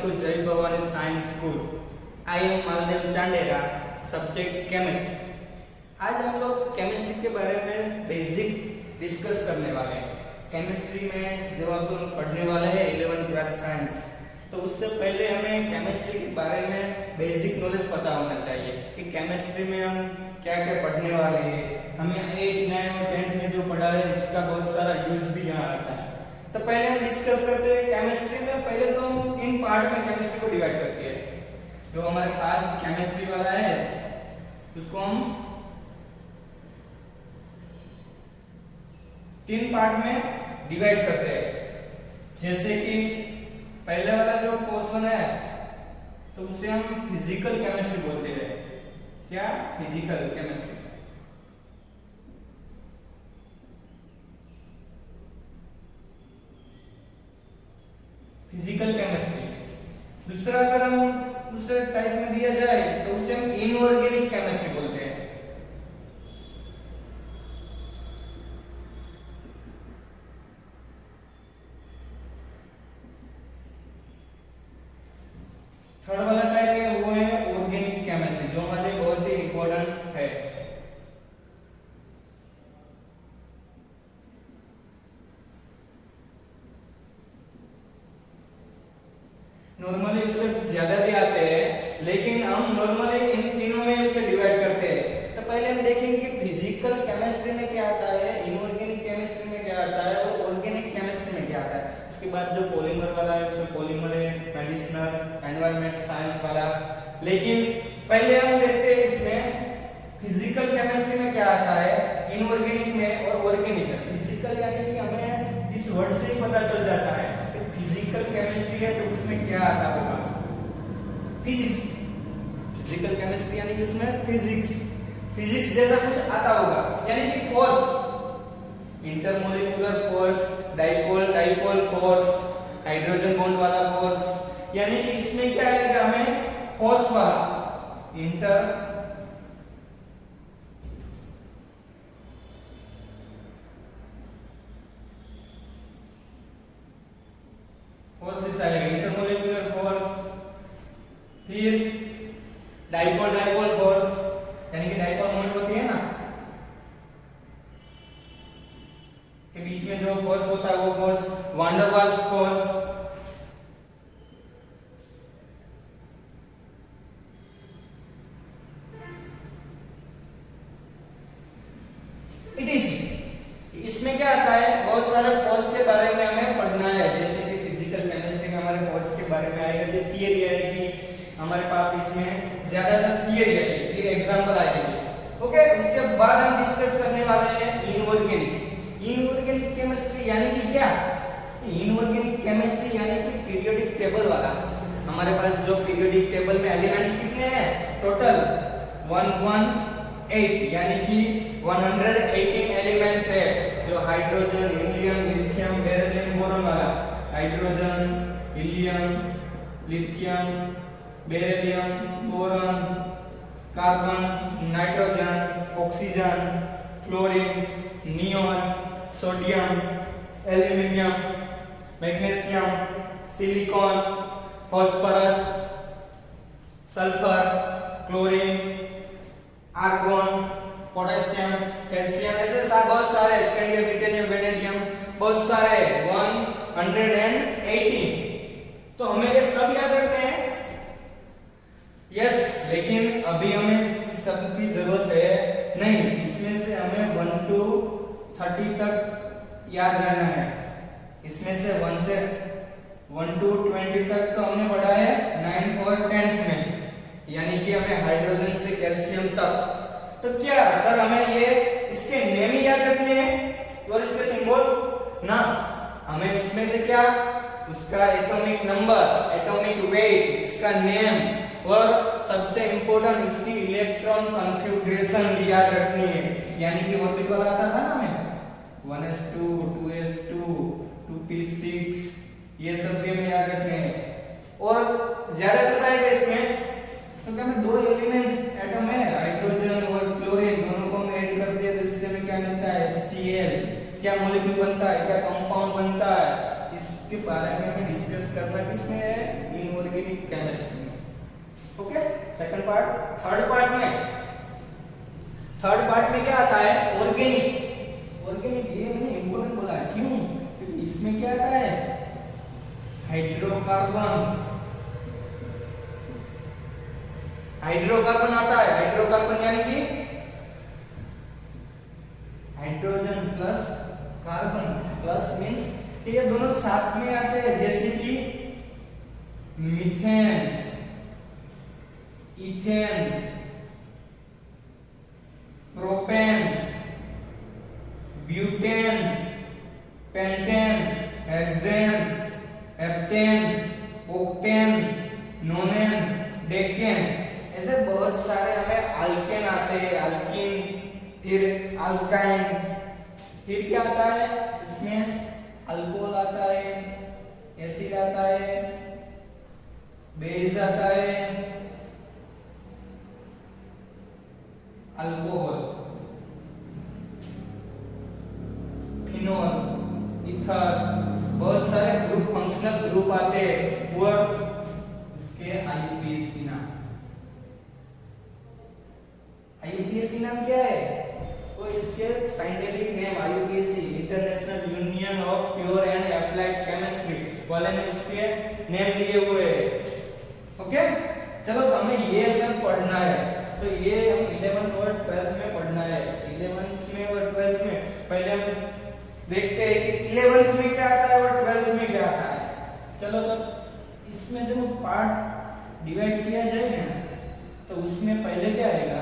to Jai Bhavani Science School. I am Maldev Chandera, subject chemistry. आज हम लोग chemistry के बारे में बेसिक डिस्कस करने वाले हैं। केमिस्ट्री में जो अपन पढ़ने वाले हैं 11th क्लास साइंस, तो उससे पहले हमें केमिस्ट्री के बारे में बेसिक नॉलेज पता होना चाहिए कि केमिस्ट्री में हम क्या क्या पढ़ने वाले हैं। हमें 8, 9 और 10 में जो पढ़ा है उसका बहुत सारा यूज भी यहाँ आता है। तो पहले हम डिस्कस करते हैं केमिस्ट्री में। पहले तो हम 3 पार्ट में केमिस्ट्री को डिवाइड करते हैं। जो हमारे पास केमिस्ट्री वाला है उसको हम 3 पार्ट में डिवाइड करते हैं। जैसे कि पहले वाला जो पोर्शन है तो उसे हम फिजिकल केमिस्ट्री बोलते हैं। क्या? Physical chemistry. Physical chemistry. दूसरा अगर हम दूसरे टाइप में दिया जाए तो उसे हम इनऑर्गेनिक केमिस्ट्री बोलते हैं। थर्ड वाला टाइप है वो है ऑर्गेनिक केमिस्ट्री, जो हमारे बहुत ही इंपॉर्टेंट है। नॉर्मली उससे ज्यादा भी आते हैं, लेकिन हम नॉर्मली इन तीनों में उसे डिवाइड करते हैं। तो पहले हम देखेंगे कि फिजिकल केमिस्ट्री में क्या आता है, इनऑर्गेनिक केमिस्ट्री में क्या आता है और ऑर्गेनिक केमिस्ट्री में क्या आता है। उसके बाद जो पॉलीमर वाला है उसमें पॉलीमर है, मेडिसिनल, एनवायरनमेंट साइंस वाला। लेकिन पहले हम देखते हैं इसमें फिजिकल केमिस्ट्री में क्या आता है, इनऑर्गेनिक में और ऑर्गेनिक में। फिजिकल यानी कि हमें इस वर्ड से ही पता चल जाता है कि फिजिकल केमिस्ट्री है तो उसमें क्या आता होगा, फिजिक्स। फिजिकल केमिस्ट्री यानी कि उसमें फिजिक्स जैसा कुछ आता होगा, यानी कि force, intermolecular force, dipole force, hydrogen bond वाला फोर्स। यानी कि इसमें क्या आएगा, हमें फोर्स वाला फोर्सेस आएगा, इंटरमोलिकुलर फोर्स। फिर डाइपोल फोर्स, यानी कि डाइपोल मोमेंट होती है ना, के बीच में जो फोर्स होता है वो force, van der Waals force. इसमें क्या आता है, बहुत सारे फोर्स के बारे में हमें पढ़ना है। जैसे कि फिजिकल केमिस्ट्री में हमारे फोर्स के बारे में आएगा, जो थियरी आएगी हमारे पास, इसमें ज्यादातर थियरी आएगी, फिर एग्जांपल आएंगे। ओके, उसके बाद हम डिस्कस करने वाले हैं इनऑर्गेनिक केमिस्ट्री। यानी कि क्या, इनऑर्गेनिक केमिस्ट्री यानी कि पीरियोडिक टेबल वाला। हमारे पास जो पीरियोडिक टेबल में एलिमेंट्स कितने हैं, टोटल 118, यानी कि 118 एलिमेंट्स है। जो hydrogen, helium, lithium, beryllium, boron वाला, hydrogen, helium, lithium, beryllium, boron, carbon, nitrogen, oxygen, chlorine, neon, sodium, aluminium, magnesium, silicon, phosphorus, sulphur, chlorine, argon, potassium, calcium, ऐसे बहुत सारे, स्कैंडियम, टाइटेनियम, वेनेडियम, बहुत सारे 118। तो हमें ये सब याद रखने हैं। यस, लेकिन अभी हमें इस सब की जरूरत है नहीं। इसमें से हमें 1 to 30 तक याद रहना है। इसमें से 1 to 20 तक तो हमने पढ़ा है 9th और 10th में, यानी कि हमें हाइड्रोजन से कैल्शियम तक। तो क्या सर हमें ये इसके नेम ही याद रखने हैं और इसके सिंबल ना, हमें इसमें से क्या, उसका एटॉमिक नंबर, एटॉमिक वेट, इसका नेम और सबसे इंपॉर्टेंट इसकी इलेक्ट्रॉन कॉन्फ़िगरेशन याद रखनी है। यानी कि ऑर्बिट वाला आता था ना हमें 1s2, 2s2, 2p6, ये सब भी हमें याद रखने हैं। और ज्यादा कैसा है इसमें, तो क्या हमें 2 एलिमेंट्स एटम है, हाइड्रोजन और क्लोरीन, दोनों को हम ऐड करते हैं तो इससे हमें क्या मिलता है, HCl। क्या मॉलिक्यूल बनता है, क्या कंपाउंड बनता है, इसके बारे में हमें डिस्कस करना किसमें है, इनऑर्गेनिक पार्ट, थर्ड पार्ट में क्या आता है? ऑर्गेनिक ये मैंने इंपॉर्टेंट बोला है, क्यों? क्योंकि इसमें क्या आता है? हाइड्रोकार्बन आता है। हाइड्रोकार्बन यानी कि hydrogen plus carbon, plus means ठीक है दोनों साथ में आते हैं, जैसे कि methane, ethane, propane, butane, pentane, hexane, heptane, octane, नोनेन, decane, ऐसे बहुत सारे हमें अल्केन आते हैं, अल्किन, फिर अल्काइन, फिर क्या आता है इसमें? अल्कोहल आता है, एसिड आता है, बेस आता है, अल्कोहल, फिनोल, इथर, बहुत सारे ग्रुप, फंक्शनल ग्रुप आते हैं वो इसके आईयूपीएसी नाम। आईयूपीएसी नाम क्या है? तो इसके scientific name IUPAC, international union of pure and applied chemistry वाले ने उसके नेम लिए हुए हैं। ओके, चलो हमें ये सब पढ़ना है, तो ये हम 11th और 12th में पढ़ना है। 11th में और 12th में पहले हम देखते हैं कि 11th में क्या आता है और 12th में क्या आता है। चलो तो इसमें जब पार्ट डिवाइड किया जाए ना, तो उसमें पहले क्या आएगा?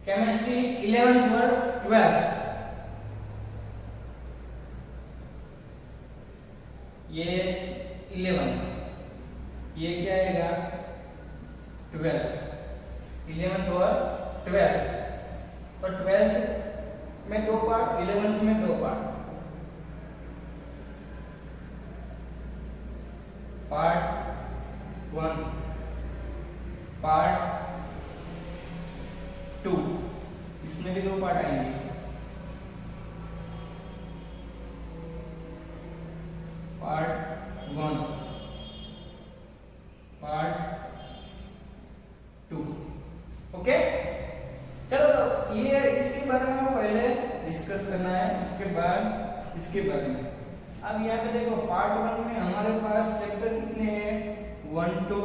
केमिस्ट्री 11th और 12th, ये 11th, ये क्या आएगा? 12th, 11th और 12th, और 12th में 2 पार्ट, 11th में 2 पार्ट। पार्ट 1, पार्ट 2, इसमें भी 2 पार्ट आएंगे। Part 1, part 2। ओके, चलो तो ये इसके बारे में पहले डिस्कस करना है, उसके बाद इसके बारे में। अब यहाँ पे देखो पार्ट 1 में हमारे पास चैप्टर कितने हैं? 1 to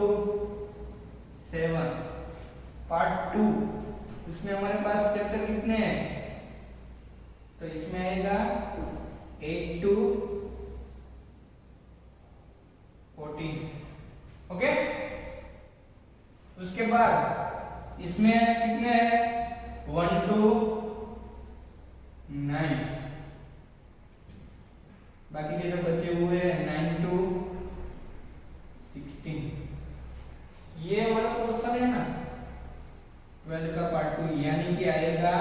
7। पार्ट 2 उसमें हमारे पास चैप्टर कितने हैं? तो इसमें आएगा 8 to 14। ओके, उसके बाद इसमें कितने हैं? 1 to 9। बाकी के जो बचे हुए हैं 9 to 16। ये हमारा क्वेश्चन है ना 12 का पार्ट 2, यानी कि आएगा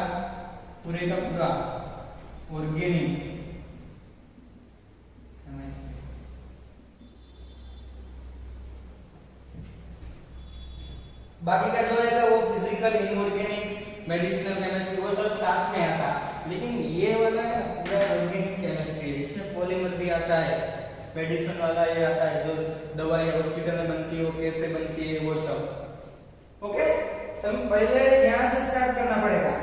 पूरे का पूरा ऑर्गेनिक। बाकी का जो है वो फिजिकल, इनऑर्गेनिक, मेडिसिनल केमिस्ट्री वो सब साथ में आता है, लेकिन ये वाला है ना पूरा ऑर्गेनिक केमिस्ट्री है। इसमें पॉलीमर भी आता है, मेडिसिन वाला ये आता है, जो दवाई हॉस्पिटल में बनती है वो कैसे बनती है वो सब। ओके, तो हम पहले यहाँ से स्टार्ट करना पड़ेगा।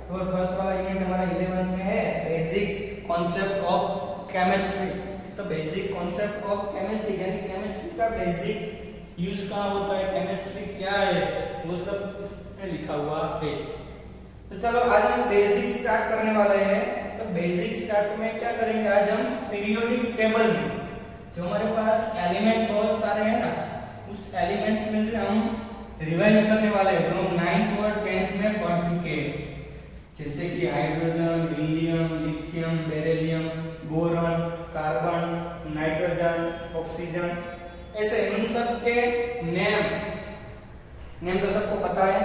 तो फर्स्ट वाला यूनिट हमारा 11 में है, बेसिक कॉन्सेप्ट ऑफ केमिस्ट्री। तो बेसिक कॉन्सेप्ट ऑफ केमिस्ट्री यानी केमिस्ट्री का बेसिक यूज कहाँ होता है, केमिस्ट्री क्या है, वो सब इसमें लिखा हुआ है। तो चलो आज हम बेसिक स्टार्ट करने वाले हैं। तो बेसिक स्टार्ट में क्या करेंगे? आज हम पीरियोडिक टेबल में जो हमारे पास एलिमेंट बहुत सारे हैं ना, उस एलिमेंट्स में से हम रिवाइज करने वाले हैं, जो हम 9th और 10th में पढ़ चुके हैं, जैसे कि hydrogen, helium, lithium, beryllium, boron, carbon, nitrogen, oxygen, ऐसे इन सब के नेम तो सबको पता है,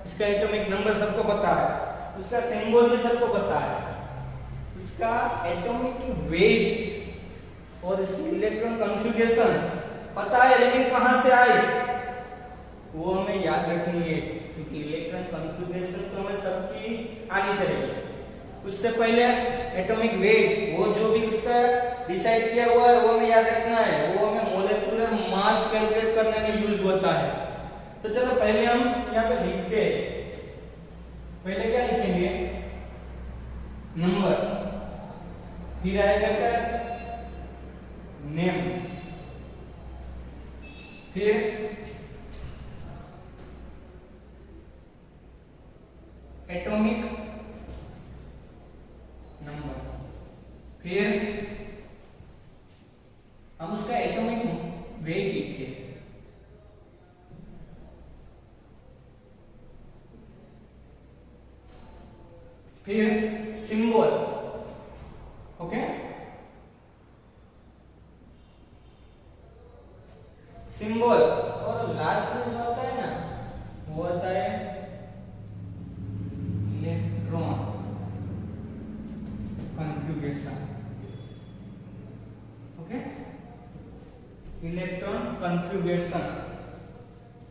इसका एटॉमिक नंबर सबको पता है, उसका सिंबल भी सबको पता है, उसका एटॉमिक वेट और इसकी इलेक्ट्रॉन कॉन्फ़िगरेशन पता है, लेकिन कहां से आई वो हमें याद रखनी है, क्योंकि इलेक्ट्रॉन कॉन्फ़िगरेशन तो हमें सबकी आनी चाहिए। उससे पहले एटॉमिक वेट वो जो भी उसका डिसाइड किया हुआ है वो हमें याद रखना है, वो हमें मोलेकुलर मास कैलकुलेट करने में यूज होता है। तो चलो पहले हम यहाँ पे लिखते हैं। पहले क्या लिखेंगे? नंबर, फिर आएगा क्या? नेम, फिर एटॉमिक नंबर, फिर हम उसका एटॉमिक वेट लिखते हैं, फिर सिंबल, ओके, सिंबल, और लास्ट में जो होता है ना वो होता है electron configuration, okay, electron configuration.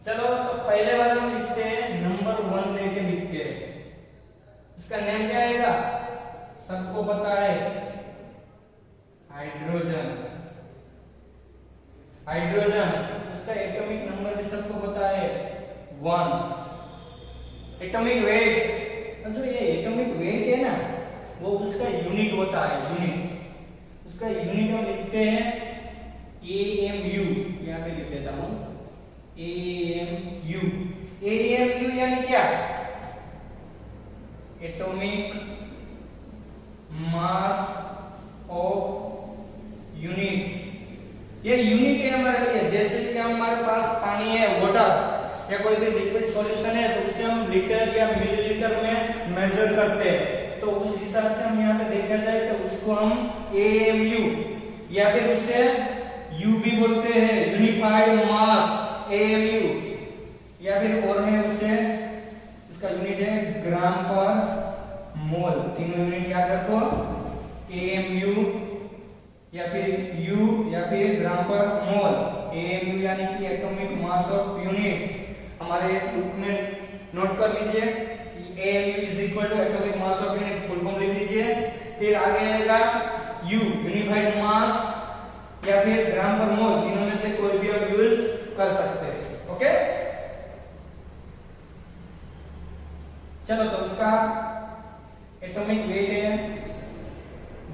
चलो तो पहले वाले में लिखते हैं, नंबर 1 लेके लिखते हैं। उसका नेम क्या आएगा? सबको पता है, हाइड्रोजन। हाइड्रोजन, उसका एटॉमिक नंबर भी सबको पता है 1। एटॉमिक वेट, जो ये एटॉमिक वेट है ना वो उसका यूनिट होता है, यूनिट। उसका यूनिट हम लिखते हैं AMU, यहाँ पे लिख देता हूं AMU। AMU यानी क्या? Atomic mass of unit. ये यूनिट है हमारे लिए। जैसे कि हमारे पास पानी है, वाटर, या कोई भी लिक्विड सॉल्यूशन है तो उसे हम लीटर या मिलीलीटर में मेजर करते हैं। तो उस हिसाब से हम यहाँ पे देखा जाए तो उसको हम AMU या फिर उसे U भी बोलते हैं, यूनिफाइड मास AMU, या फिर और में उसे उसका यूनिट है ग्राम पर मोल। तीनों यूनिट याद रखो, AMU या फिर U या फिर ग्राम पर मोल। AMU यानी कि एटॉमिक मास ऑफ यूनिट। हमारे बुक में नोट कर लीजिए कि AMU is equal to atomic mass of unit, full form लिख लीजिए। फिर आगे आएगा U, यूनिफाइड मास या फिर ग्राम पर मोल, तीनों में से कोई भी आप यूज कर सकते हैं, ओके। चलो तो उसका एटॉमिक वेट है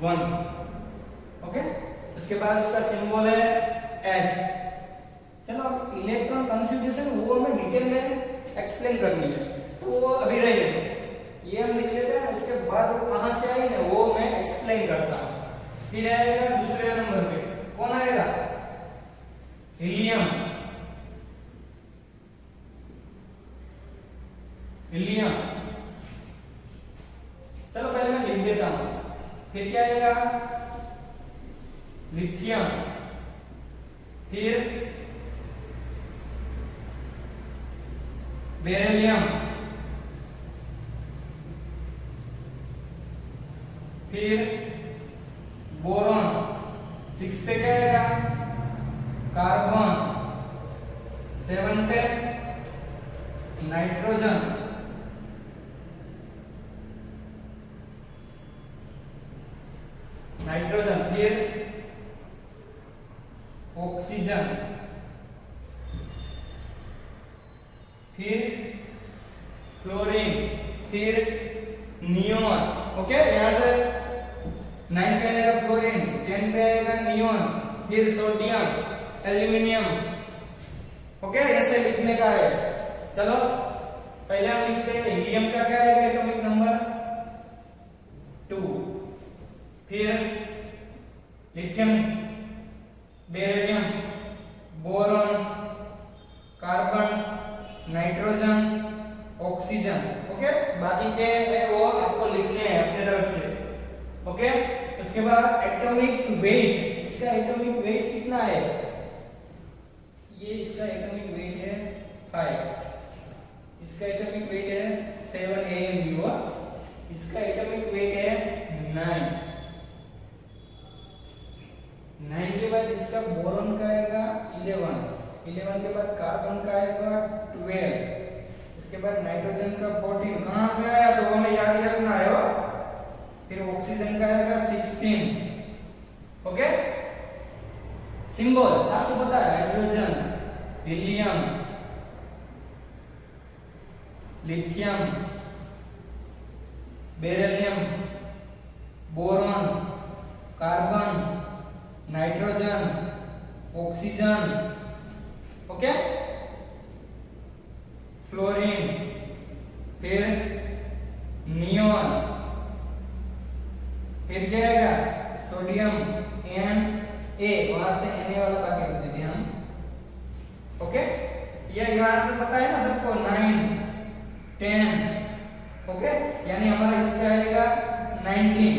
1, ओके। उसके बाद उसका सिंबल है H। चलो अब इलेक्ट्रॉन कन्फ्यूगेशन वो हमें डिटेल में एक्सप्लेन करनी है, तो वो अभी रहे, ये हम लिख लेते हैं। उसके बाद वो कहां से आई ना वो मैं एक्सप्लेन करता हूं। फिर आएगा दूसरे नंबर पे, कौन आएगा? हीलियम। हीलियम, चलो पहले मैं लिख देता हूं। फिर क्या आएगा? लिथियम, फिर बेरिलियम, फिर बोरॉन। 6 पे क्या आएगा? कार्बन। 7 पे नाइट्रोजन। नाइट्रोजन, फिर ऑक्सीजन, फिर क्लोरीन, फिर नियोन, ओके। यहां से 9 पे आएगा क्लोरीन, 10 पे आएगा नियोन, फिर सोडियम, एल्यूमिनियम, ओके। ऐसे लिखने का है। चलो पहले हम लिखते हैं हीलियम का क्या आएगा एटॉमिक नंबर 2, फिर lithium, beryllium, boron, carbon, nitrogen, oxygen, okay. बाकी के है वो आपको लिखने हैं अपने तरफ से, ओके। उसके बाद एटॉमिक वेट, इसका एटॉमिक वेट कितना है? ये इसका एटॉमिक वेट है 5, इसका एटॉमिक वेट है 7 AMU, इसका एटॉमिक वेट है 9। 9 के बाद इसका बोरॉन का आएगा 11 के बाद कार्बन का आएगा 12, इसके बाद नाइट्रोजन का 14। कहां से आया तो हमें याद ही रखना है। फिर ऑक्सीजन का आएगा 16, ओके। सिंबल आपको पता है hydrogen, helium, lithium, beryllium, boron, carbon, nitrogen, oxygen, okay, fluorine, फिर नियॉन, फिर क्या आएगा सोडियम Na, वहां से Na वाला बाकी रख देते हैं हम, ओके। ये यहां से पता है ना सबको 9 10, ओके, यानी हमारा इसका आएगा 19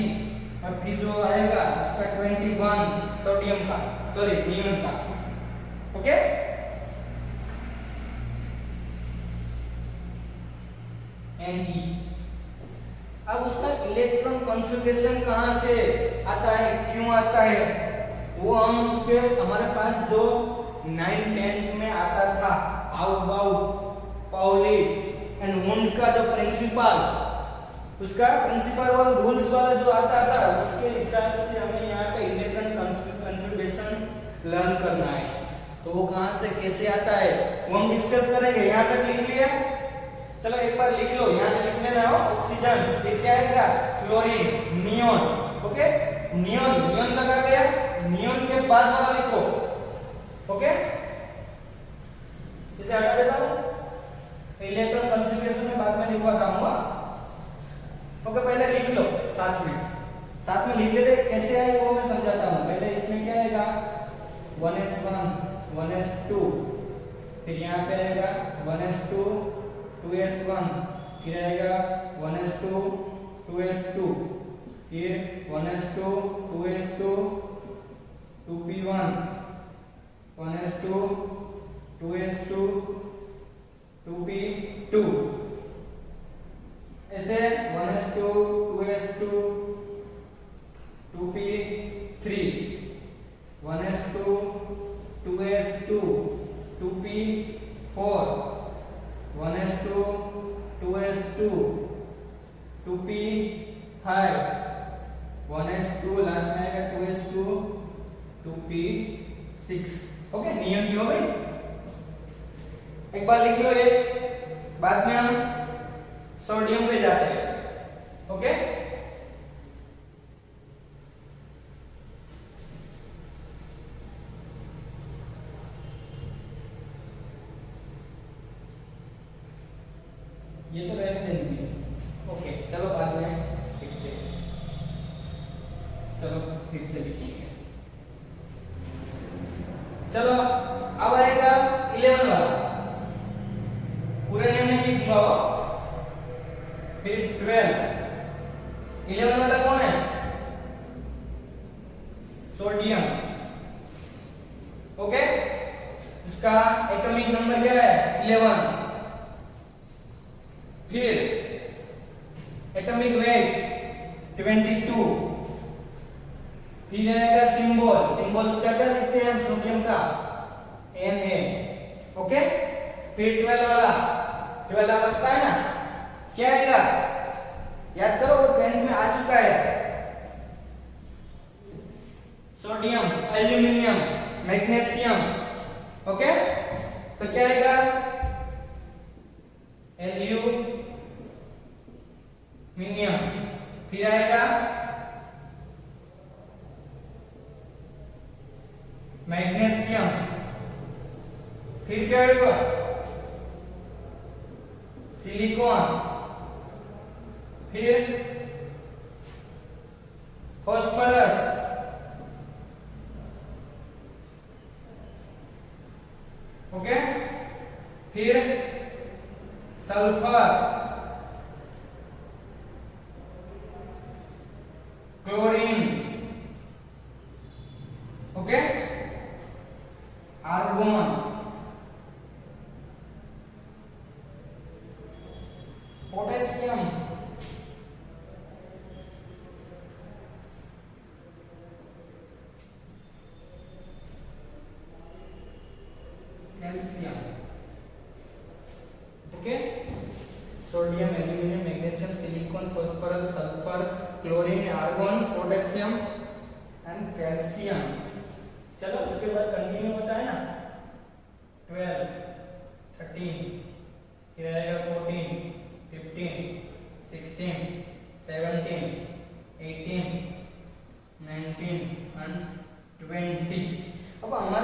और फिर जो आएगा उसका 21 सोडियम का, सॉरी नियॉन का, ओके। Ne, अब उसका इलेक्ट्रॉन कॉन्फ़िगरेशन कहां से आता है, क्यों आता है, वो हम उसके हमारे पास जो 9 10 में आता था आउबाउ, पाउली एंड उनका जो प्रिंसिपल, उसका प्रिंसिपल और रूल्स वाला जो आता था, उसके हिसाब से हमें यहाँ पे इलेक्ट्रॉन कॉन्फ़िगरेशन लर्न करना है। तो वो कहां से कैसे आता है वो हम डिस्कस करेंगे। यहाँ तक लिख लिया, चलो एक बार लिख लो, यहाँ से लिख लेना हो ऑक्सीजन, फिर क्या आएगा chlorine, neon, okay, neon, neon तक आ गया, नियॉन के बाद वाला लिखो, ओके, इसे हटा देता हूं, इलेक्ट्रॉन कॉन्फ़िगरेशन में बाद में लिखवाता हूं, ओके। पहले लिख लो साथ में लिख लेते, कैसे आए वो मैं समझाता हूं। पहले इसमें क्या आएगा 1s1 1s2, फिर यहाँ पे आएगा 1s2 2s1, फिर आएगा 1s2 2s2, फिर 1s2 2s2 2p1, 1s2 2s2 2p2, ऐसे 1s2 2s2 2p3, 1s2 2s2 2p4, 1s2 2s2 2p5, 1s2 last में आएगा 2s2 2p6, ओके। नियम की हो गई, एक बार लिख लो ये, बाद में हम सोडियम पे जाते हैं, ओके। ये तो रहने देंगे, ओके, चलो बाद में लिखते हैं, चलो फिर से लिखेंगे। चलो अब आएगा 11 वाला, पूरे नेम नहीं लिखूंगा वो, फिर 12, 11 वाला कौन है, सोडियम, ओके, उसका एटॉमिक नंबर क्या है 11, फिर एटॉमिक वेट 22, फिर आएगा सिंबल उसका क्या लिखते हैं हम सोडियम का Na, ओके। फिर 12 वाला पता है ना क्या आएगा, याद करो वो 10th में आ चुका है, सोडियम, एल्यूमिनियम, मैग्नीशियम, ओके। तो क्या आएगा एल्यूमिनियम, फिर आएगा मैग्नीशियम, फिर क्या आएगा सिलिकॉन, फिर फास्फोरस, ओके, फिर sulphur, chlorine, okay, argon, potassium, calcium, okay. Sodium, aluminium, magnesium, silicon, phosphorus, sulphur, chlorine, argon, potassium and calcium. चलो उसके बाद कंटिन्यू होता है ना 12,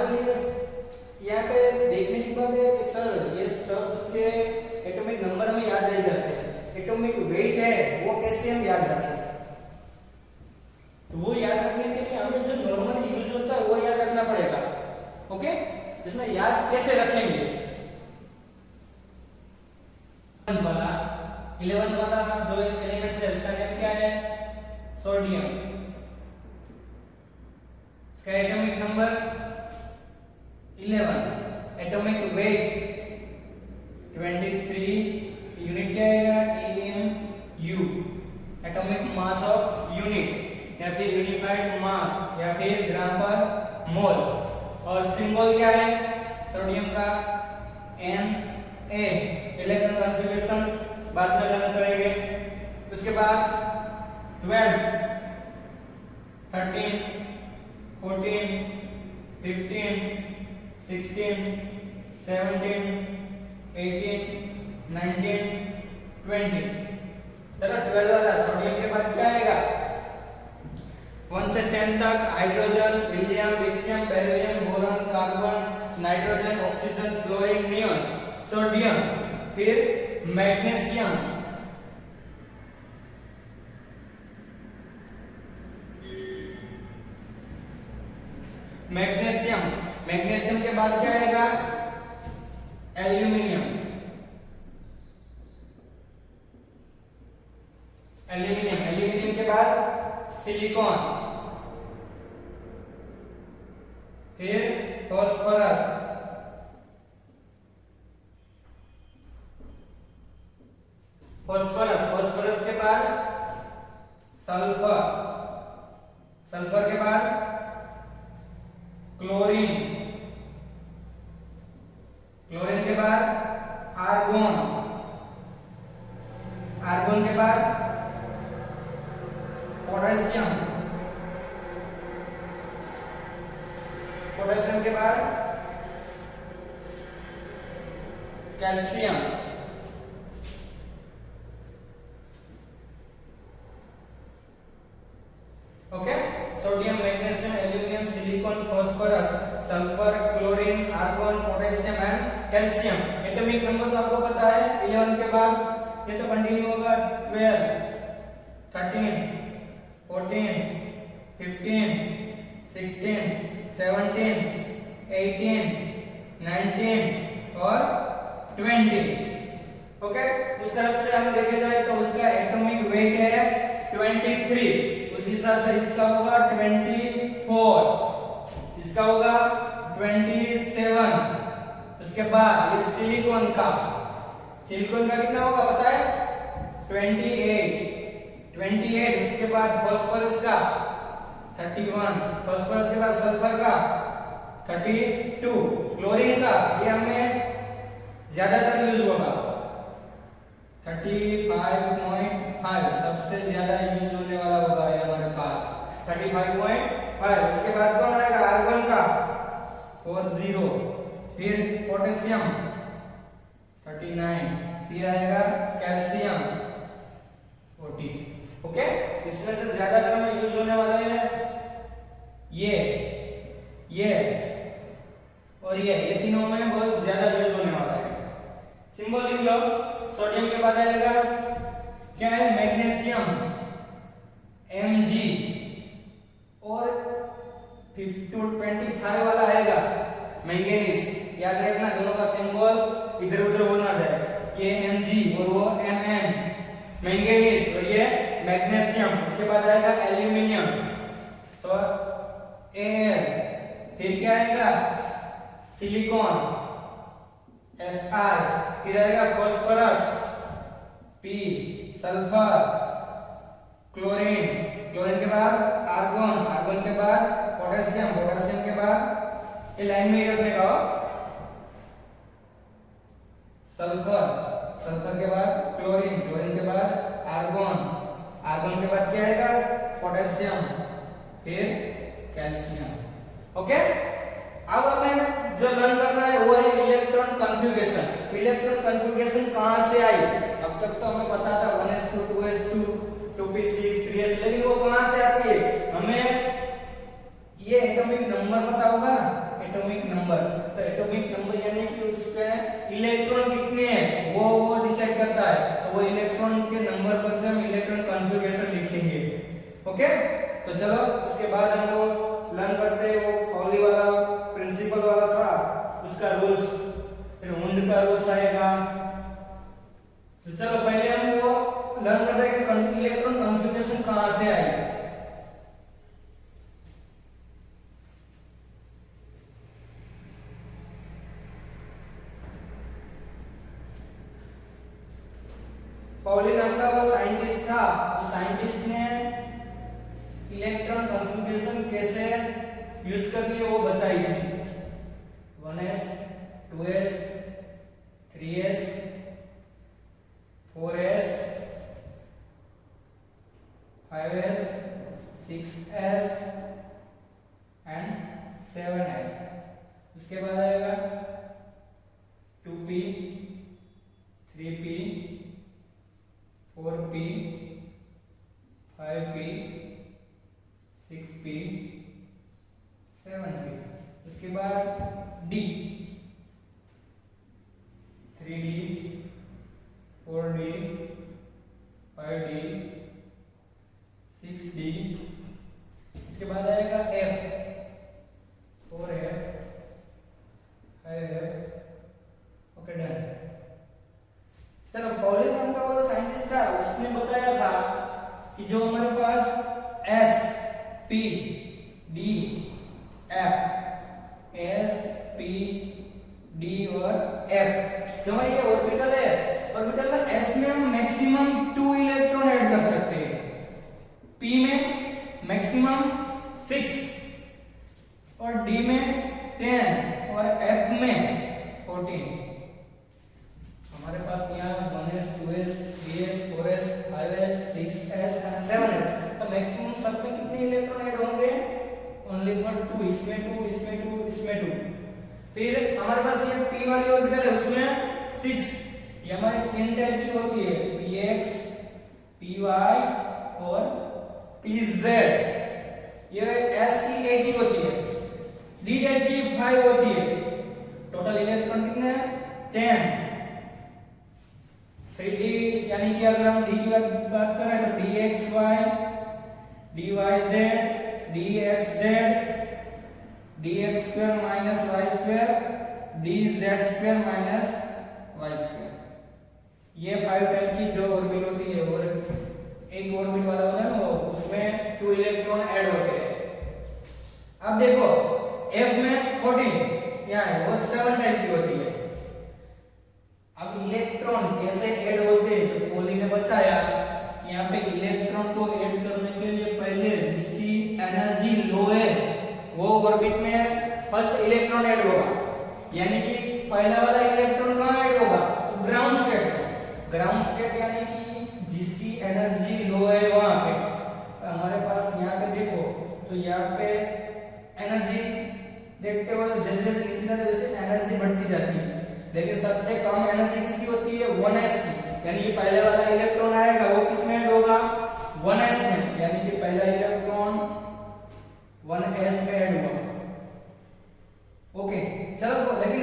जनरली यहाँ पे देखने की बात है कि सर ये सब उसके एटॉमिक नंबर में याद रह जाते हैं, एटॉमिक वेट है वो कैसे हम याद रखें? तो वो याद रखने के लिए हमें जो नॉर्मल यूज होता है वो याद रखना पड़ेगा। ओके, इसमें याद कैसे रखेंगे? 11 वाला जो एलिमेंट है उसका नेम क्या है? सोडियम। इसका atomic number 11, atomic weight 23, unit क्या आएगा? EMU, atomic mass of unit या फिर यूनिफाइड मास या फिर ग्राम पर मोल। और सिंबल क्या है सोडियम का? Na। इलेक्ट्रॉन कॉन्फ़िगरेशन बाद में लर्न करेंगे। उसके बाद 12, 13, 14, 15, 16, 17, 18, 19, 20। चलो 12 वाला सोडियम के बाद क्या आएगा? 1 से 10 तक hydrogen, helium, lithium, beryllium, boron, carbon, nitrogen, oxygen, chlorine, neon. Sodium, फिर मैग्नीशियम, मैग्नीशियम के बाद क्या आएगा? एल्यूमिनियम, एल्यूमिनियम के बाद सिलिकॉन, फिर फास्फोरस, फास्फोरस के बाद सल्फर, सल्फर के बाद क्लोरीन, क्लोरीन के बाद आर्गोन, आर्गोन के बाद पोटेशियम, पोटेशियम के बाद calcium. Okay, sodium, magnesium, aluminium, silicon, phosphorus, sulphur, chlorine, argon, potassium and calcium. Atomic number तो आपको पता है 11 के बाद ये तो कंटिन्यू होगा 12, 13, 14, 15, 16, 17, 18, 19 और 20। ओके, उस तरफ से हम देखे जाए तो उसका एटॉमिक वेट है 23, उस हिसाब से इसका होगा 24, इसका होगा 27। उसके बाद ये सिलिकॉन का कितना होगा पता है? 28। उसके बाद फास्फोरस का 31, फास्फोरस के बाद सल्फर का 32, क्लोरीन का ये हमें ज्यादातर यूज होगा 35.5, सबसे ज्यादा यूज होने वाला होगा ये हमारे पास 35.5। उसके बाद कौन आएगा? आर्गन का 40, फिर पोटेशियम 39, फिर आएगा कैल्शियम 40। ओके, इसमें से ज्यादातर में यूज होने वाले हैं ये और ये तीनों में बहुत ज्यादा यूज होने वाला है। सिंबल लिख लो। सोडियम के बाद आएगा क्या है? मैग्नीशियम Mg, और 25 वाला आएगा मैंगनीज। याद रखना दोनों का सिंबल इधर उधर होना जाए, ये Mg और वो Mn, मैंगनीज और ये मैग्नीशियम। उसके बाद आएगा एल्यूमिनियम तो Al, फिर क्या आएगा? सिलिकॉन Si, फिर आएगा फास्फोरस P, सल्फर, क्लोरीन के बाद आर्गन के बाद पोटेशियम के बाद ये लाइन में ही रखने का हो। सल्फर के बाद क्लोरीन के बाद आर्गन के बाद क्या आएगा? पोटेशियम, फिर कैल्शियम। ओके, अब हमें जो लर्न करना है वो है इलेक्ट्रॉन कॉन्फ़िगरेशन। इलेक्ट्रॉन कॉन्फ़िगरेशन कहां से आई? अब तक तो हमें पता था 1s2 2s2 2p6 3s, लेकिन वो कहां से आती है? हमें ये एटॉमिक नंबर पता होगा ना, एटॉमिक नंबर। तो एटॉमिक नंबर यानी कि उसके इलेक्ट्रॉन कितने हैं वो डिसाइड करता है। तो वो इलेक्ट्रॉन के नंबर पर से हम इलेक्ट्रॉन कॉन्फ़िगरेशन लिखेंगे। ओके, तो चलो उसके बाद हम वो लर्न करते हैं। वो पॉली वाला प्रिंसिपल वाला था, उसका रूल्स, फिर वुंड का रूल्स आएगा। तो चलो पहले हम वो लर्न करते हैं कि इलेक्ट्रॉन कॉन्फ़िगरेशन कहां से आई। पॉली नाम का वो साइंटिस्ट था, उस साइंटिस्ट ने इलेक्ट्रॉन कॉन्फ़िगरेशन कैसे यूज करनी है वो बताई थी। 1s 2s 3s 4s 5s 6s and 7s। उसके बाद आएगा 2p 3p 4p 5p 6p 7p। उसके बाद D 3D 4D 5D 6D। उसके बाद आएगा F 4F 5F। Okay done. चलो पॉली नाम का वो साइंटिस्ट था, उसने बताया था कि जो हमारे पास S P D F S P D और F जो हमारे ये ऑर्बिटल है, ऑर्बिटल में S में हम मैक्सिमम 2 इलेक्ट्रॉन ऐड कर सकते हैं, P में मैक्सिमम 6 और D में 10 और F में 14। हमारे पास यहाँ 1s 2s 3s 4s 5s 6s और 7s। तो मैक्सिमम सब में कितने इलेक्ट्रॉन ऐड होंगे? ओनली फॉर 2, इसमें 2 इसमें 2 इसमें 2। फिर हमारे पास ये p वाली ऑर्बिटल है, उसमें 6। ये हमारे 3 टाइप की होती है, px py और pz। ये s की एक ही होती है, d टाइप की 5 होती है। टोटल इलेक्ट्रॉन कितने हैं? 10। 3D यानी कि अगर हम D की बात करें तो dxy dyz dxz dx square minus y square dz square minus y square। ये 5 टाइप की जो ऑर्बिट होती है, और एक ऑर्बिट वाला होता है ना, वो उसमें 2 इलेक्ट्रॉन ऐड होते हैं। अब देखो F में 14 यहाँ है, वो 7 टाइप की होती है। अब इलेक्ट्रॉन कैसे ऐड होते हैं, तो पॉली ने बताया कि यहाँ पे इलेक्ट्रॉन को ऐड करने के लिए पहले जिसकी एनर्जी लो है वो ऑर्बिट में फर्स्ट इलेक्ट्रॉन ऐड होगा। यानी कि पहला वाला इलेक्ट्रॉन कहाँ ऐड होगा? तो ग्राउंड स्टेट में। ग्राउंड स्टेट यानी कि जिसकी एनर्जी लो है वहां पे। तो हमारे पास यहाँ पे देखो, तो यहाँ पे एनर्जी देखते हो जैसे जैसे नीचे जाते वैसे एनर्जी बढ़ती जाती है, लेकिन सबसे कम एनर्जी किसकी होती है? 1s की। यानी कि पहले वाला इलेक्ट्रॉन आएगा वो किसमें ऐड होगा? 1s में। यानी कि पहला इलेक्ट्रॉन 1s में ऐड हुआ। ओके चलो, लेकिन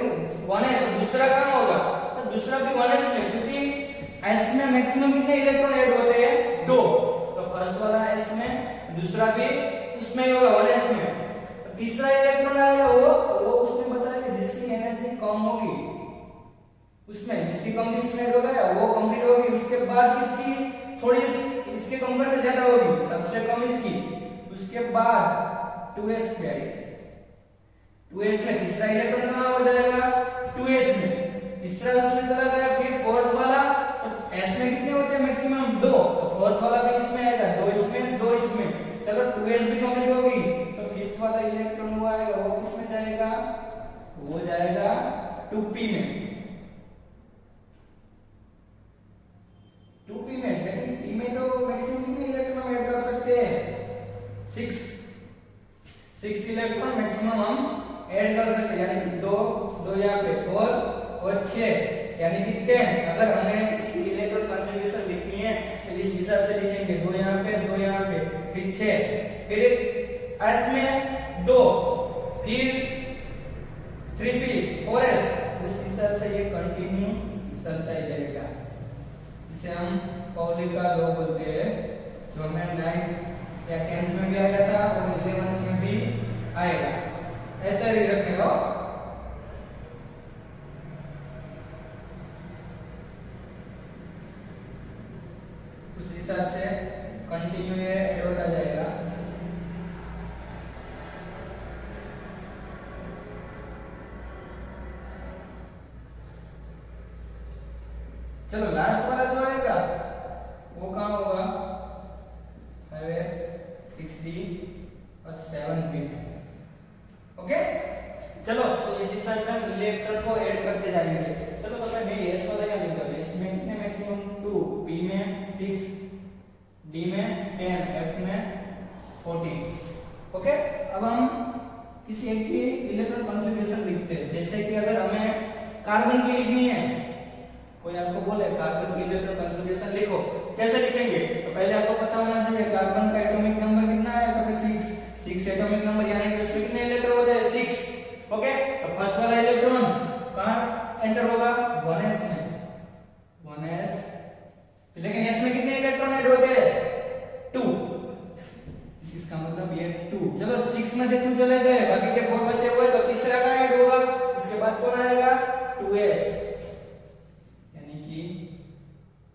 1s दूसरा कहां होगा? तो दूसरा भी 1s में, क्योंकि s में मैक्सिमम कितने इलेक्ट्रॉन ऐड होते हैं? 2। तो फर्स्ट वाला s में, दूसरा भी उसमें ही होगा 1s में। तो तीसरा इलेक्ट्रॉन आएगा वो उसने बताया कि जिसकी एनर्जी कम होगी उसमें, जिसकी कम थी उसमें ऐड होगा, वो कंप्लीट होगी। उसके बाद किसकी थोड़ी इसके कंपेयर में ज्यादा होगी, सबसे कम इसकी। उसके बाद 2s पे आएगी। 2s में तीसरा इलेक्ट्रॉन कहां हो जाएगा? 2s में। तीसरा उसमें चला गया, फिर फोर्थ वाला, तो s में कितने होते हैं मैक्सिमम? 2। तो फोर्थ वाला भी इसमें आएगा, 2 इसमें 2 इसमें। चलो 2s भी कंप्लीट होगी, तो फिफ्थ वाला इलेक्ट्रॉन वो आएगा, वो किसमें जाएगा? वो जाएगा 2p में। 2p में, लेकिन p में तो मैक्सिमम कितने इलेक्ट्रॉन ऐड कर सकते हैं? 6 इलेक्ट्रॉन मैक्सिमम हम ऐड कर सकते हैं। यानी कि 2 यहाँ पे और 6 यानी कि 10। अगर हमें इसकी इलेक्ट्रॉन कॉन्फ़िगरेशन लिखनी है तो इस हिसाब से लिखेंगे, 2 यहाँ पे 2 यहाँ पे, फिर 6, फिर s में 2, फिर 3p 4s, उस हिसाब से ये कंटिन्यू चलता ही रहेगा। इसे हम पाउली का लॉ बोलते हैं, जो हमें 9th या 10th में भी आया था और 11th में भी आएगा। ऐसा ही रखने हो। उस हिसाब से कंटिन्यू ये ऐड होता जाएगा। चलो लास्ट वाला जो आएगा वो कहाँ होगा, 6d और 7p। ओके, चलो तो इस हिसाब से हम इलेक्ट्रॉन को ऐड करते जाएंगे। चलो तो मैं एस वाला यहाँ लिख दूँ। एस में कितने मैक्सिमम 2, पी में 6, डी में 10, एफ में 14। ओके, अब हम किसी एक की इलेक्ट्रॉन कॉन्फ़िगरेशन लिखते हैं। जैसे कि अगर हमें कार्बन की लिखनी है, कोई आपको बोले कार्बन की इलेक्ट्रॉन कॉन्फ़िगरेशन लिखो, कैसे लिखेंगे? तो पहले आपको पता होना चाहिए कार्बन का एटॉमिक नंबर कितना है, तो 6 एटॉमिक नंबर, यानी कि उसमें कितने इलेक्ट्रॉन होते हैं 6। ओके, तो फर्स्ट वाला इलेक्ट्रॉन कहां एंटर होगा, 1s में, 1s। लेकिन s में कितने इलेक्ट्रॉन ऐड होते हैं 2, इसका मतलब ये 2। चलो 6 में से 2 चले गए, बाकी के 4 बचे हुए, तो तीसरा कहां ऐड होगा, इसके बाद कौन आएगा 2s, यानी कि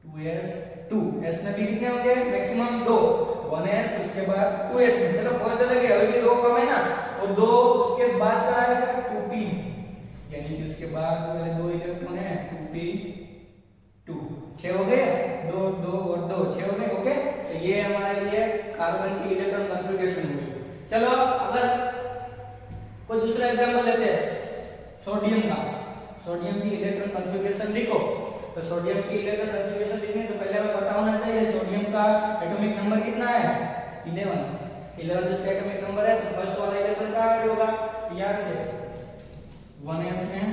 2s 2। s में भी कितने होंगे मैक्सिमम 2, 1s उसके बाद 2s में। चलो 4 चले गए, अभी 2 कम है ना, और 2 उसके बाद का आएगा 2p, यानी कि उसके बाद पहले 2 इलेक्ट्रॉन है 2p 2, 6 हो गए, 2 2 और 2 6 हो गए। ओके, तो ये हमारे लिए कार्बन की इलेक्ट्रॉन कॉन्फ़िगरेशन हुई। चलो अगर कोई दूसरा एग्जांपल लेते हैं सोडियम का। सोडियम की इलेक्ट्रॉन कॉन्फ़िगरेशन लिखो। तो सोडियम की इलेक्ट्रॉन कॉन्फ़िगरेशन लिखने तो पहले हमें पता होना चाहिए सोडियम का एटॉमिक नंबर कितना है, 11 जिसका एटॉमिक नंबर है। तो फर्स्ट वाला इलेक्ट्रॉन कहां ऐड होगा, यहां से 1s में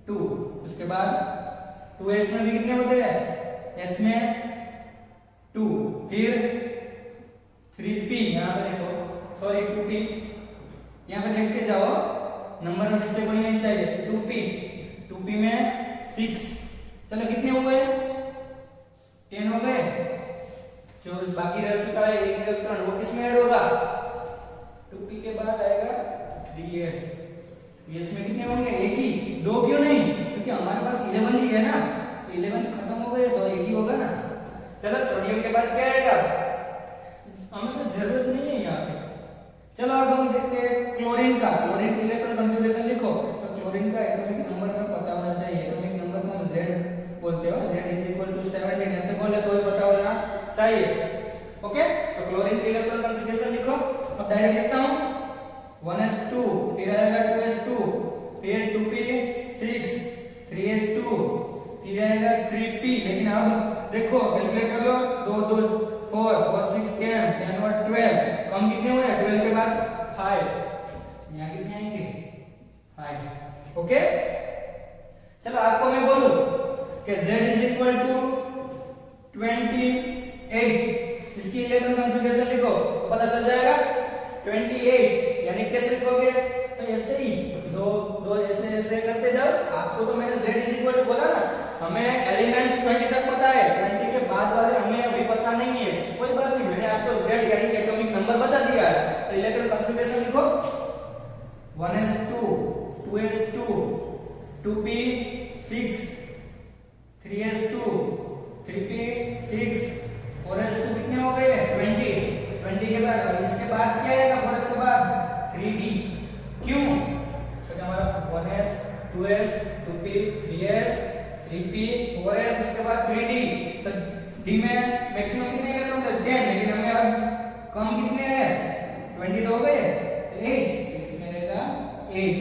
2, उसके बाद 2s में भी कितने होते हैं, s में 2, फिर 3p, यहां पे देखो, सॉरी 2p, यहां पे देखते जाओ, नंबर में मिस्टेक होनी नहीं चाहिए। 2p में 6, चलो कितने हुए 10 हो गए। जो बाकी रह चुका है एक इलेक्ट्रॉन, वो किसमें ऐड होगा, 2p के बाद आएगा 3s। 3s में कितने होंगे, एक ही, 2 क्यों नहीं, क्योंकि हमारे पास 11 ही है ना, 11 खत्म हो गए तो एक ही होगा ना। चलो सोडियम के बाद क्या आएगा, हमें तो जरूरत नहीं है यहाँ पे। चलो अब हम देखते हैं क्लोरीन का। क्लोरीन की इलेक्ट्रॉन कॉन्फ़िगरेशन लिखो। तो क्लोरीन का एटॉमिक नंबर हमें पता होना चाहिए। एटॉमिक नंबर को हम Z बोलते हो, Z = 17, ऐसे बोले तो भी पता होना चाहिए। ओके, तो क्लोरीन की इलेक्ट्रॉन कॉन्फ़िगरेशन लिखो। अब डायरेक्ट लिखता हूं, 1s2, फिर आएगा 2s2, फिर 2p6, 3s2, फिर आएगा 3p। लेकिन अब देखो कैलकुलेट कर लो, 2 2 4 और 6 10 10 और 12, कम कितने हुए, 12 के बाद 5, यहाँ कितने आएंगे 5। ओके, चलो आपको मैं बोलूं कि Z = 28, इसकी इलेक्ट्रॉन कॉन्फ़िगरेशन लिखो, पता चल जाएगा 28। यानी कैसे लिखोगे, तो ऐसे ही दो ऐसे करते जाओ। आपको तो मैंने Z = बोला ना, हमें एलिमेंट्स 20 तक पता है, 20 के बाद वाले हमें अभी पता नहीं है, कोई बात नहीं, मैंने आपको Z यानी कि एटॉमिक नंबर बता दिया है। तो इलेक्ट्रॉन कॉन्फ़िगरेशन लिखो, 1s2, 2s2, 2p6, 3s2, 3p6, 4s2, कितने हो गए 20 के बाद अब इसके बाद क्या आएगा, 4s के बाद 3d। क्यों, तो हमारा 1s 2s 2p 3s 3p 4s, उसके बाद 3d। तो d में मैक्सिमम कितने इलेक्ट्रॉन थे 10, लेकिन हमें अब कम कितने हैं 20 तो हो गए 8, इसमें रहेगा 8।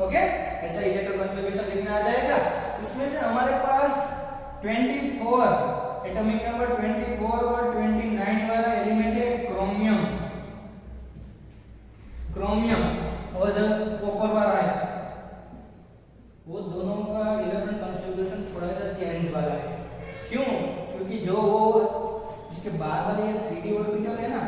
ओके, ऐसा इलेक्ट्रॉन कॉन्फ़िगरेशन लिखना आ जाएगा। इसमें से हमारे पास 24 एटॉमिक नंबर 24 और 29 वाला एलिमेंट है क्रोमियम। क्रोमियम और जो कॉपर वाला है, वो दोनों का इलेक्ट्रॉन कॉन्फ़िगरेशन थोड़ा सा चेंज वाला है। क्यों, क्योंकि जो वो इसके बाद वाले 3d ऑर्बिटल है ना,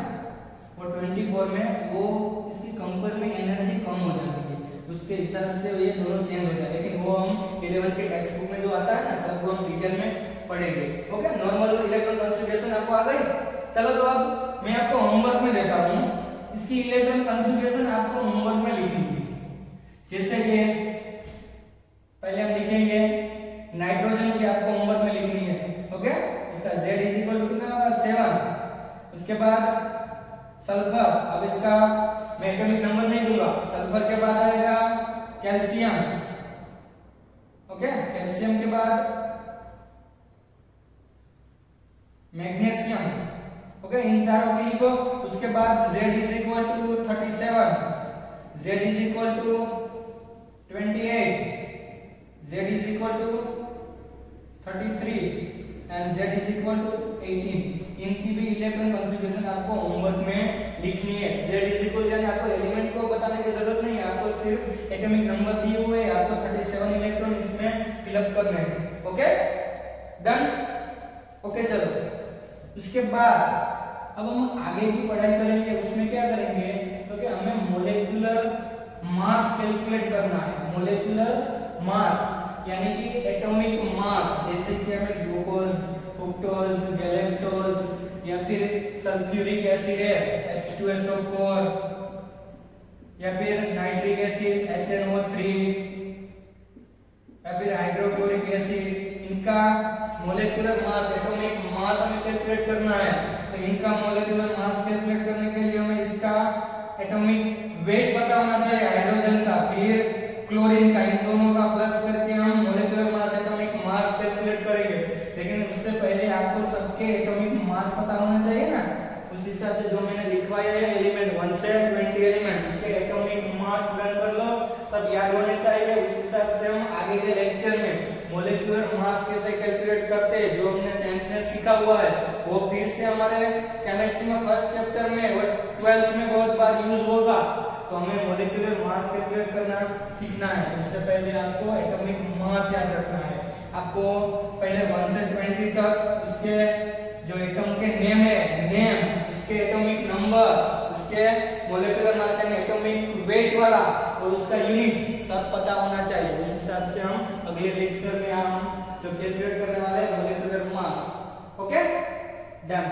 वो 24 में वो इसकी कंपेयर में एनर्जी कम हो जाती है, उसके हिसाब से ये दोनों चेंज हो जाए, लेकिन वो हम 11 के टेक्स्ट बुक में जो आता है ना तब वो हम डिटेल में पढ़ेंगे। ओके, नॉर्मल इलेक्ट्रॉन कॉन्फ़िगरेशन आपको आ गई। चलो तो अब मैं आपको होमवर्क में देता हूँ, इसकी इलेक्ट्रॉन कॉन्फ़िगरेशन आपको होमवर्क में लिखनी है। जैसे कि पहले हम लिखेंगे नाइट्रोजन की, आपको होमवर्क में लिखनी है। ओके, इसका Z कितना होगा 7। उसके बाद सल्फर, अब इसका मैं एटॉमिक नंबर नहीं दूंगा। सल्फर के बाद आएगा कैल्शियम। ओके, कैल्शियम के बाद मैग्नीशियम। ओके, इन चारों को लिखो। उसके बाद Z 37, Z 28, Z 33 and Z 18। इनकी भी इलेक्ट्रॉन कॉन्फ़िगरेशन आपको होमवर्क में लिखनी है। Z यानी आपको एलिमेंट को बताने की जरूरत नहीं है, आपको सिर्फ एटॉमिक नंबर दिए हुए हैं, आपको 37 इलेक्ट्रॉन इसमें फिलअप करने हैं। Okay, done. ओके, चलो उसके बाद अब हम आगे की पढ़ाई करेंगे। उसमें क्या करेंगे, क्योंकि हमें मोलेकुलर मास कैलकुलेट करना है। मोलेकुलर मास यानी कि एटॉमिक मास, जैसे कि हमें ग्लूकोज, फ्रुक्टोज, गैलेक्टोज या फिर सल्फ्यूरिक एसिड है H2SO4 या फिर नाइट्रिक एसिड HNO3 या फिर हाइड्रोक्लोरिक एसिड, इनका मोलेकुलर मास, एटॉमिक मास हमें कैलकुलेट करना है। तो इनका मोलेकुलर मास कैलकुलेट करने के लिए हमें इसका एटॉमिक वेट पता होना चाहिए, हाइड्रोजन का फिर क्लोरीन का, इन दोनों का प्लस करके हम molecular mass, atomic mass calculate करेंगे। लेकिन उससे पहले आपको सबके एटॉमिक मास पता होना चाहिए ना। उस हिसाब से जो मैंने लिखवाया है एलिमेंट 1 से 20 एलिमेंट, उसके एटॉमिक मास लर्न कर लो, सब याद होने चाहिए। उस हिसाब से हम आगे के लेक्चर में मोलेकुलर मास कैसे कैलकुलेट करते हैं, जो हमने 10th में सीखा हुआ है, वो फिर से हमारे केमिस्ट्री में फर्स्ट चैप्टर में और 12th में बहुत बार यूज होगा। तो हमें मोलेकुलर मास कैलकुलेट करना सीखना है। उससे पहले आपको एटॉमिक मास याद रखना है। आपको पहले 1 से 20 तक उसके जो एटम के नेम है, नेम, उसके एटॉमिक नंबर, उसके मोलेकुलर मास यानी एटॉमिक वेट वाला और उसका यूनिट सब पता होना चाहिए। उस हिसाब से हम अगले लेक्चर में हम जो कैलकुलेट करने वाले हैं मोलेकुलर मास। Okay, done.